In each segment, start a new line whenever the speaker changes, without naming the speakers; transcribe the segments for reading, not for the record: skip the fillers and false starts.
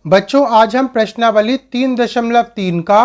बच्चों आज हम प्रश्नावली 3.3 का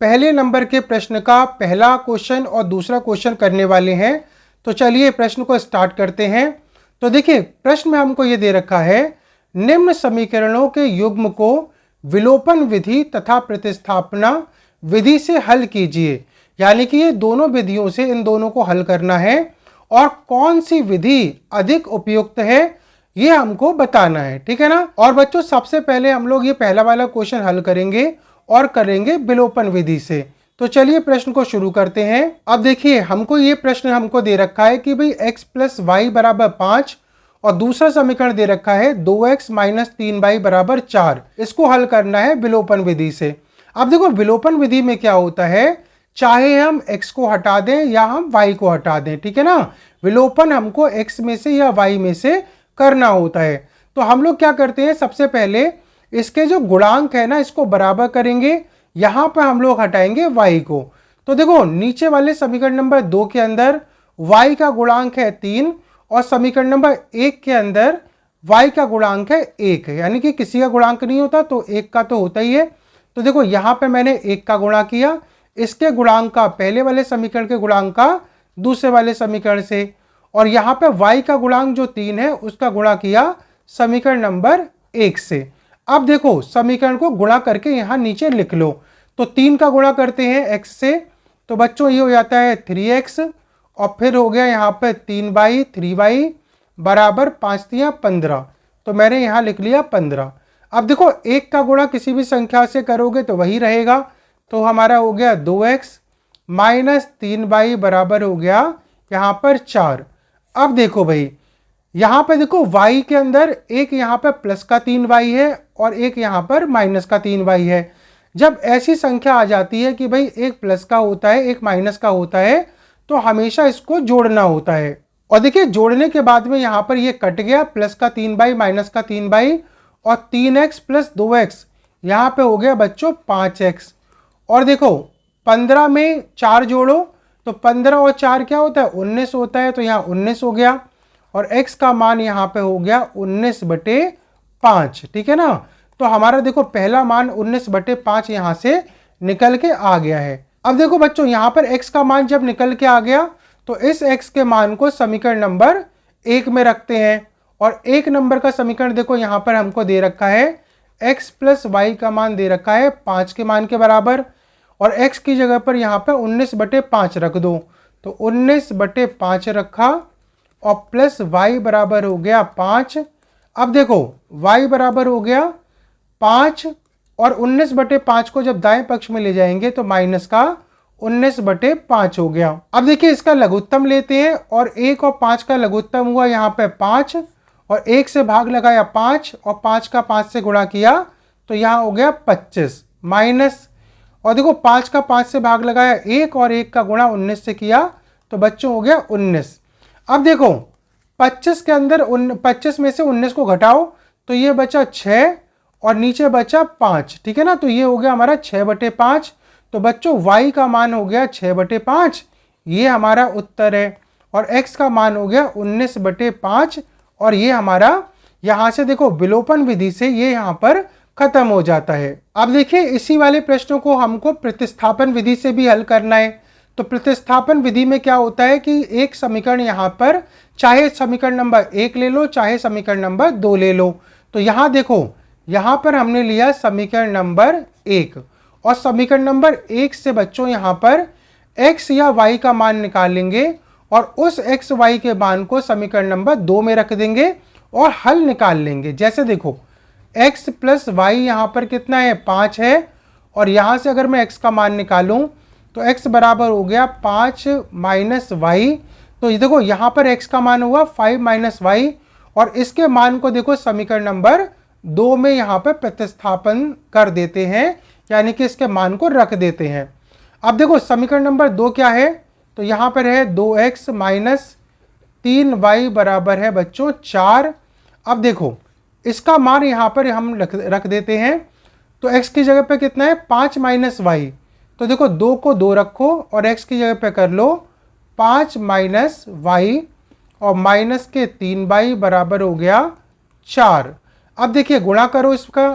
पहले नंबर के प्रश्न का पहला क्वेश्चन और दूसरा क्वेश्चन करने वाले हैं। तो चलिए प्रश्न को स्टार्ट करते हैं। तो देखिए प्रश्न में हमको ये दे रखा है, निम्न समीकरणों के युग्म को विलोपन विधि तथा प्रतिस्थापना विधि से हल कीजिए। यानी कि ये दोनों विधियों से इन दोनों को हल करना है और कौन सी विधि अधिक उपयुक्त है ये हमको बताना है, ठीक है ना। और बच्चों सबसे पहले हम लोग ये पहला वाला क्वेश्चन हल करेंगे और करेंगे विलोपन विधि से। तो चलिए प्रश्न को शुरू करते हैं। अब देखिए हमको ये प्रश्न हमको दे रखा है कि भाई x प्लस वाई बराबर 5 और दूसरा समीकरण दे रखा है 2x माइनस 3y बराबर 4। इसको हल करना है विलोपन विधि से। अब देखो विलोपन विधि में क्या होता है, चाहे हम x को हटा दें या हम y को हटा दें, ठीक है ना। विलोपन हमको x में से या y में से करना होता है। तो हम लोग क्या करते हैं, सबसे पहले इसके जो गुणांक है ना इसको बराबर करेंगे, यहां पर हम लोग हटाएंगे y को। तो देखो नीचे वाले समीकरण नंबर 2 के अंदर y का गुणांक है 3 और समीकरण नंबर 1 के अंदर y का गुणांक है 1, यानी कि किसी का गुणांक नहीं होता तो 1 का तो होता ही है। तो देखो यहां पे मैंने 1 का गुणा किया, इसके गुणांक का पहले वाले समीकरण के गुणांक का दूसरे वाले समीकरण से, और यहाँ पे y का गुणांक जो 3 है उसका गुणा किया समीकरण नंबर 1 से। अब देखो समीकरण को गुणा करके यहाँ नीचे लिख लो। तो 3 का गुणा करते हैं x से, तो बच्चों ये हो जाता है 3x और फिर हो गया यहाँ पे 3y बराबर 5 तिया 15। तो मैंने यहाँ लिख लिया 15। अब देखो 1 का गुणा किसी भी संख्या से करोगे तो वही रहेगा, तो हमारा हो गया 2x माइनस 3y बराबर हो गया यहाँ पर 4। अब देखो भाई यहाँ पे देखो y के अंदर एक यहाँ पे प्लस का 3y है और एक यहाँ पर माइनस का 3y है। जब ऐसी संख्या आ जाती है कि भाई एक प्लस का होता है एक माइनस का होता है तो हमेशा इसको जोड़ना होता है। और देखिए जोड़ने के बाद में यहाँ पर ये कट गया, प्लस का 3y माइनस का 3y और 3x प्लस 2x यहाँ पे हो गया बच्चों 5x। और देखो 15 में 4 जोड़ो तो 15 और 4 क्या होता है 19 होता है, तो यहाँ 19 हो गया और x का मान यहाँ पे हो गया 19/5, ठीक है ना। तो हमारा देखो पहला मान 19/5 यहाँ से निकल के आ गया है। अब देखो बच्चों यहाँ पर x का मान जब निकल के आ गया तो इस x के मान को समीकरण नंबर 1 में रखते हैं। और 1 नंबर का समीकरण देखो यहाँ पर हमको दे रखा है x प्लस वाई का मान दे रखा है 5 के मान के बराबर, और x की जगह पर यहाँ पे 19/5 रख दो, तो 19/5 रखा और प्लस y बराबर हो गया 5। अब देखो y बराबर हो गया 5 और 19/5 को जब दाएं पक्ष में ले जाएंगे तो माइनस का 19/5 हो गया। अब देखिए इसका लघुत्तम लेते हैं और 1 और 5 का लघुत्तम हुआ यहाँ पे 5 और 1 से भाग लगाया 5 और 5 का 5 से गुणा किया तो यहाँ हो गया 25 माइनस, और देखो 5 का 5 से भाग लगाया 1 और 1 का गुणा 19 से किया तो बच्चों हो गया 19। अब देखो 25 के अंदर 25 में से 19 को घटाओ तो ये बचा 6 और नीचे बचा 5, ठीक है ना। तो ये हो गया हमारा 6/5। तो बच्चों y का मान हो गया 6/5, ये हमारा उत्तर है। और x का मान हो गया 19/5 और ये हमारा यहाँ से देखो विलोपन विधि से ये यहाँ पर खत्म हो जाता है। अब देखिए इसी वाले प्रश्नों को हमको प्रतिस्थापन विधि से भी हल करना है। तो प्रतिस्थापन विधि में क्या होता है कि एक समीकरण यहाँ पर चाहे समीकरण नंबर 1 ले लो चाहे समीकरण नंबर 2 ले लो। तो यहाँ देखो यहाँ पर हमने लिया समीकरण नंबर 1 और समीकरण नंबर 1 से बच्चों यहाँ पर x या y का मान निकालेंगे और उस x y के मान को समीकरण नंबर 2 में रख देंगे और हल निकाल लेंगे। जैसे देखो x प्लस वाई यहाँ पर कितना है 5 है, और यहाँ से अगर मैं x का मान निकालूं तो x बराबर हो गया 5 माइनस वाई। तो ये देखो यहाँ पर x का मान हुआ 5 माइनस वाई और इसके मान को देखो समीकरण नंबर 2 में यहाँ पर प्रतिस्थापन कर देते हैं, यानी कि इसके मान को रख देते हैं। अब देखो समीकरण नंबर 2 क्या है, तो यहाँ पर है 2x माइनस 3y बराबर है बच्चों 4। अब देखो इसका मान यहाँ पर हम रख देते हैं, तो x की जगह पे कितना है 5 माइनस वाई। तो देखो 2 को 2 रखो और x की जगह पे कर लो 5 माइनस वाई और माइनस के 3y बराबर हो गया 4। अब देखिए गुणा करो इसका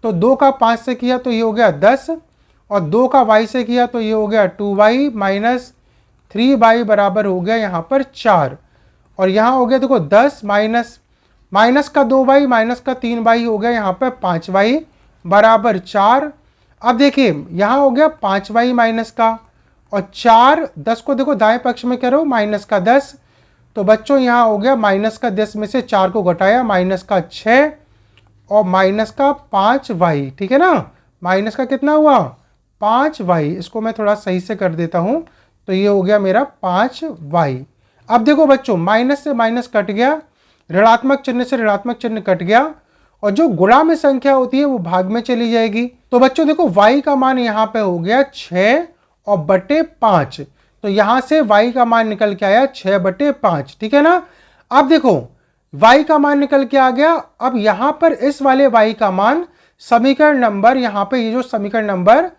तो 2 का 5 से किया तो ये हो गया 10, और 2 का y से किया तो ये हो गया 2y माइनस 3y बराबर हो गया यहाँ पर 4। और यहाँ हो गया देखो 10 माइनस का 2y माइनस का 3y हो गया यहाँ पर 5y बराबर 4। अब देखिए यहाँ हो गया 5y माइनस का, और 4 10 को देखो दाएं पक्ष में करो माइनस का 10, तो बच्चों यहाँ हो गया माइनस का 10 में से 4 को घटाया माइनस का 6 और माइनस का 5y, ठीक है ना। माइनस का कितना हुआ 5y, इसको मैं थोड़ा सही से कर देता हूँ, तो ये हो गया मेरा 5y। अब देखो बच्चों माइनस से माइनस कट गया, ऋणात्मक चिन्ह से ऋणात्मक चिन्ह कट गया, और जो गुणा में संख्या होती है वो भाग में चली जाएगी। तो बच्चों देखो y का मान यहाँ पे हो गया 6 और बटे 5, तो यहाँ से y का मान निकल के आया 6 बटे 5, ठीक है ना। अब देखो y का मान निकल के आ गया। अब यहाँ पर इस वाले y का मान समीकरण नंबर, यहाँ पे ये जो समीकरण नंबर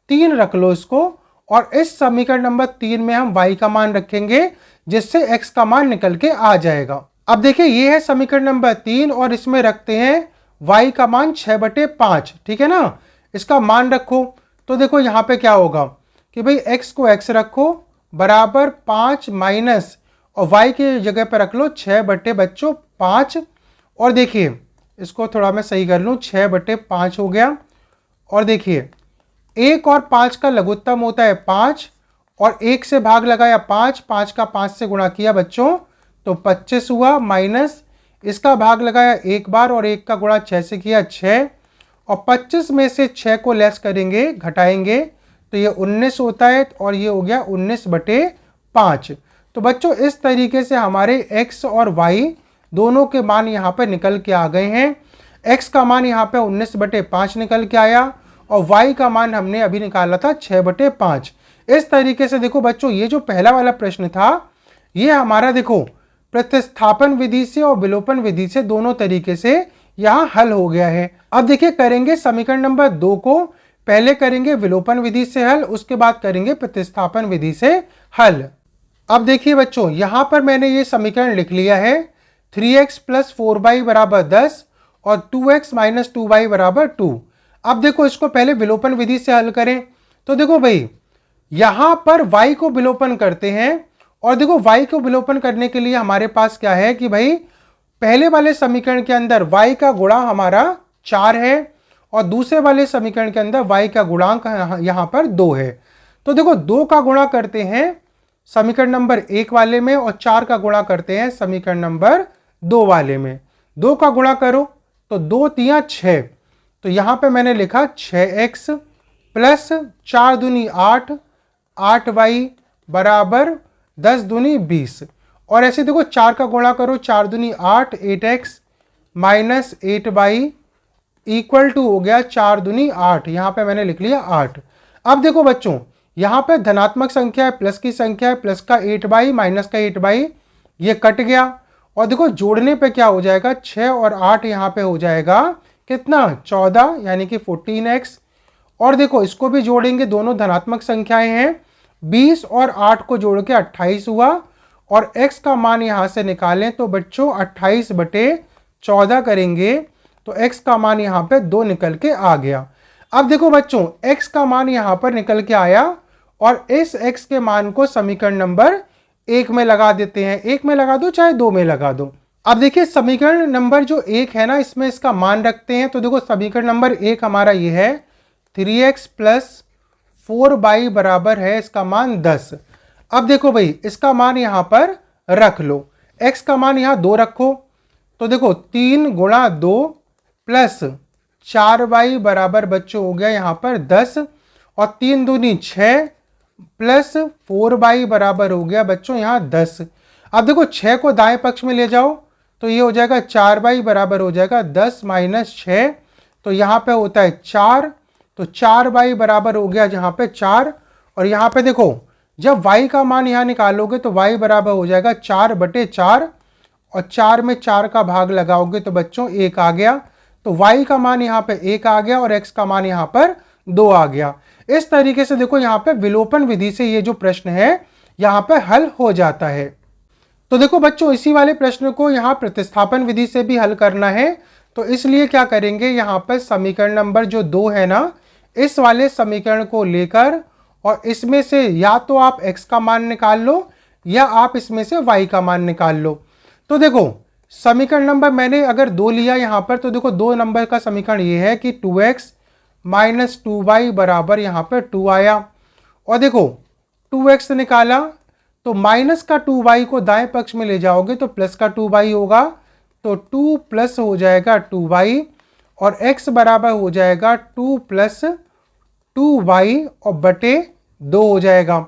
3 रख लो इसको, और इस समीकरण नंबर 3 में हम y का मान रखेंगे जिससे x का मान निकल के आ जाएगा। अब देखिए ये है समीकरण नंबर 3 और इसमें रखते हैं y का मान 6 बटे 5, ठीक है ना। इसका मान रखो तो देखो यहाँ पे क्या होगा कि भाई x को x रखो बराबर 5 माइनस, और y के जगह पर रख लो 6 बटे बच्चों 5, और देखिए इसको थोड़ा मैं सही कर लूँ, 6 बटे 5 हो गया। और देखिए 1 और 5 का लघुत्तम होता है 5, और 1 से भाग लगाया 5, 5 का 5 से गुणा किया बच्चों तो 25 हुआ, माइनस इसका भाग लगाया एक बार और 1 का गुणा 6 से किया 6, और 25 में से 6 को लेस करेंगे घटाएंगे तो ये 19 होता है, और ये हो गया 19 बटे 5। तो बच्चों इस तरीके से हमारे x और y दोनों के मान यहाँ पे निकल के आ गए हैं। x का मान यहाँ पे 19 बटे 5 निकल के आया, और y का मान हमने अभी निकाला था 6 बटे 5। इस तरीके से देखो बच्चों ये जो पहला वाला प्रश्न था ये हमारा देखो प्रतिस्थापन विधि से और विलोपन विधि से दोनों तरीके से यहाँ हल हो गया है। अब देखिए करेंगे समीकरण नंबर 2 को, पहले करेंगे विलोपन विधि से हल, उसके बाद करेंगे प्रतिस्थापन विधि से हल। अब देखिए बच्चों यहाँ पर मैंने ये समीकरण लिख लिया है, 3x प्लस 4y बराबर 10 और 2x माइनस 2y बराबर 2। अब देखो इसको पहले विलोपन विधि से हल करें, तो देखो भाई यहाँ पर y को विलोपन करते हैं, और देखो y को विलोपन करने के लिए हमारे पास क्या है कि भाई पहले वाले समीकरण के अंदर y का गुणा हमारा 4 है, और दूसरे वाले समीकरण के अंदर y का गुणांक यहाँ पर 2 है। तो देखो 2 का गुणा करते हैं समीकरण नंबर 1 वाले में, और 4 का गुणा करते हैं समीकरण नंबर 2 वाले में। 2 का गुणा करो तो 2 तिया 6, तो यहाँ पे मैंने लिखा 6x प्लस 4 दूनी 8, 8y बराबर 10 दूनी 20, और ऐसे देखो 4 का गुणा करो 4 दूनी 8, 8x minus 8y equal to हो गया 4 दूनी 8, यहाँ पे मैंने लिख लिया 8। अब देखो बच्चों यहाँ पे धनात्मक संख्या है, प्लस की संख्या है, प्लस का 8y माइनस का 8y ये कट गया, और देखो जोड़ने पे क्या हो जाएगा 6 और 8 यहाँ पे हो जाएगा कितना 14 यानी कि 14x, और देखो इसको भी जोड़ेंगे, दोनों धनात्मक संख्याएं हैं, 20 और 8 को जोड़ के 28 हुआ, और x का मान यहाँ से निकालें तो बच्चों 28 बटे 14 करेंगे तो x का मान यहाँ पे 2 निकल के आ गया। अब देखो बच्चों x का मान यहाँ पर निकल के आया, और इस x के मान को समीकरण नंबर 1 में लगा देते हैं, 1 में लगा दो चाहे 2 में लगा दो। अब देखिए समीकरण नंबर जो 1 है ना इसमें इसका मान रखते हैं, तो देखो समीकरण नंबर 1 हमारा ये है 3x प्लस 4y बराबर है इसका मान 10। अब देखो भाई इसका मान यहाँ पर रख लो, x का मान यहाँ 2 रखो, तो देखो 3 गुणा 2 प्लस 4y बराबर बच्चों हो गया यहाँ पर 10, और 3 दूनी 6 प्लस 4y बराबर हो गया बच्चों यहाँ 10। अब देखो 6 को दाएं पक्ष में ले जाओ तो ये हो जाएगा 4y बराबर हो जाएगा 10 माइनस 6, तो यहाँ पे होता है 4, तो 4y बराबर हो गया यहाँ पे 4, और यहाँ पे देखो जब y का मान यहाँ निकालोगे तो y बराबर हो जाएगा 4 बटे 4, और 4 में 4 का भाग लगाओगे तो बच्चों 1 आ गया, तो y का मान यहाँ पे 1 आ गया और x का मान यहाँ पर 2 आ गया। इस तरीके से देखो यहाँ पे विलोपन विधि से ये जो प्रश्न है यहाँ पे हल हो जाता है। तो देखो बच्चों इसी वाले प्रश्न को यहाँ प्रतिस्थापन विधि से भी हल करना है, तो इसलिए क्या करेंगे, यहाँ पर समीकरण नंबर जो 2 है ना, इस वाले समीकरण को लेकर और इसमें से या तो आप x का मान निकाल लो या आप इसमें से y का मान निकाल लो। तो देखो समीकरण नंबर मैंने अगर 2 लिया यहाँ पर, तो देखो 2 नंबर का समीकरण ये है कि 2x माइनस 2y बराबर यहाँ पर 2 आया। और देखो 2x निकाला तो माइनस का 2y को दाएं पक्ष में ले जाओगे तो प्लस का 2y होगा, तो 2 प्लस हो जाएगा 2y और x बराबर हो जाएगा 2 प्लस 2y और बटे 2 हो जाएगा।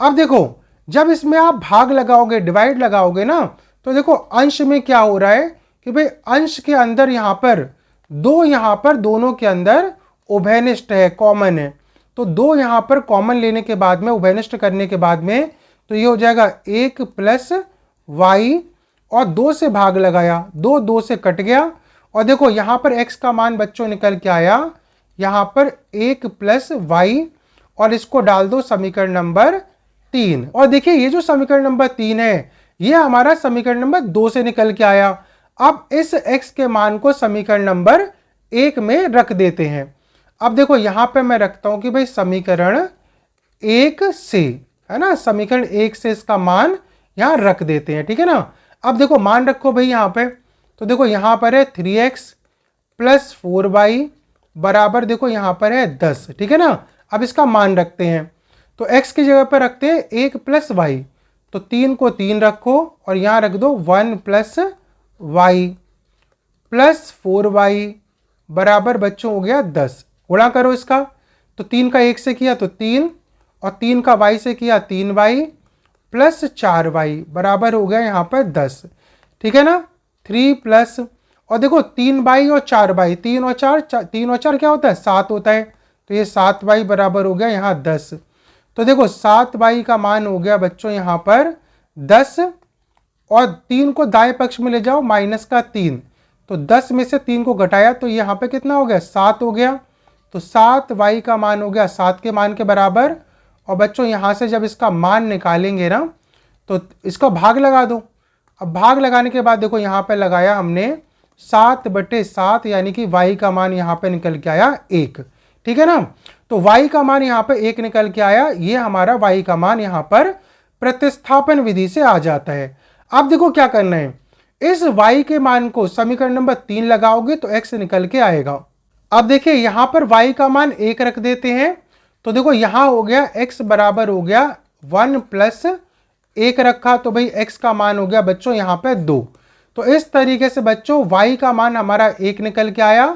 अब देखो जब इसमें आप भाग लगाओगे, डिवाइड लगाओगे ना, तो देखो अंश में क्या हो रहा है कि भाई अंश के अंदर यहाँ पर 2, यहाँ पर दोनों के अंदर उभयनिष्ठ है, कॉमन है। तो 2 यहाँ पर कॉमन लेने के बाद में, उभयनिष्ठ करने के बाद में, तो ये हो जाएगा 1 प्लस y और 2 से भाग लगाया, 2 से कट गया। और देखो यहाँ पर x का मान बच्चों निकल के आया यहाँ पर 1 प्लस y और इसको डाल दो समीकरण नंबर 3। और देखिए ये जो समीकरण नंबर 3 है ये हमारा समीकरण नंबर 2 से निकल के आया। अब इस x के मान को समीकरण नंबर 1 में रख देते हैं। अब देखो यहाँ पे मैं रखता हूं कि भाई समीकरण 1 से, है ना, समीकरण 1 से इसका मान यहाँ रख देते हैं, ठीक है ना। अब देखो मान रखो भाई यहाँ पे, तो देखो यहाँ पर है 3x प्लस 4y बराबर देखो यहाँ पर है 10, ठीक है ना। अब इसका मान रखते हैं, तो x की जगह पर रखते हैं 1 प्लस y, तो 3 को 3 रखो और यहाँ रख दो 1 प्लस y प्लस 4y बराबर बच्चों हो गया 10। गुणा करो इसका, तो 3 का 1 से किया तो 3 और 3 का y से किया 3y प्लस 4y बराबर हो गया यहाँ पर 10, ठीक है ना। 3 प्लस और देखो 3y और 4y, 3 और 4 क्या होता है, 7 होता है, तो ये 7y बराबर हो गया यहाँ 10। तो देखो 7y का मान हो गया बच्चों यहाँ पर 10 और 3 को दाएं पक्ष में ले जाओ, माइनस का 3, तो 10 में से 3 को घटाया तो यहाँ पे कितना हो गया, 7 हो गया। तो 7y का मान हो गया 7 के मान के बराबर। और बच्चों यहाँ से जब इसका मान निकालेंगे ना, तो इसका भाग लगा दो। अब भाग लगाने के बाद देखो यहाँ पे लगाया हमने 7/7, यानी कि y का मान यहाँ पे निकल के आया 1, ठीक है ना। तो y का मान यहाँ पे 1 निकल के आया, ये हमारा y का मान यहाँ पर प्रतिस्थापन विधि से आ जाता है। अब देखो क्या करना है, इस y के मान को समीकरण नंबर 3 लगाओगे तो x निकल के आएगा। अब देखिए यहाँ पर y का मान 1 रख देते हैं, तो देखो यहाँ हो गया x बराबर हो गया 1 प्लस 1 रखा, तो भाई x का मान हो गया बच्चों यहाँ पे 2। तो इस तरीके से बच्चों y का मान हमारा 1 निकल के आया,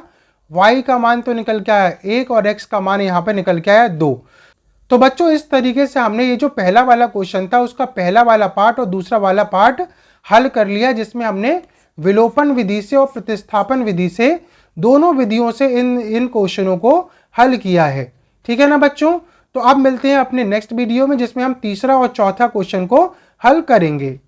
y का मान तो निकल के आया 1 और x का मान यहाँ पे निकल के आया 2। तो बच्चों इस तरीके से हमने ये जो पहला वाला क्वेश्चन था उसका पहला वाला पार्ट और दूसरा वाला पार्ट हल कर लिया, जिसमें हमने विलोपन विधि से और प्रतिस्थापन विधि से, दोनों विधियों से इन क्वेश्चनों को हल किया है, ठीक है ना बच्चों। तो अब मिलते हैं अपने नेक्स्ट वीडियो में, जिसमें हम तीसरा और चौथा क्वेश्चन को हल करेंगे।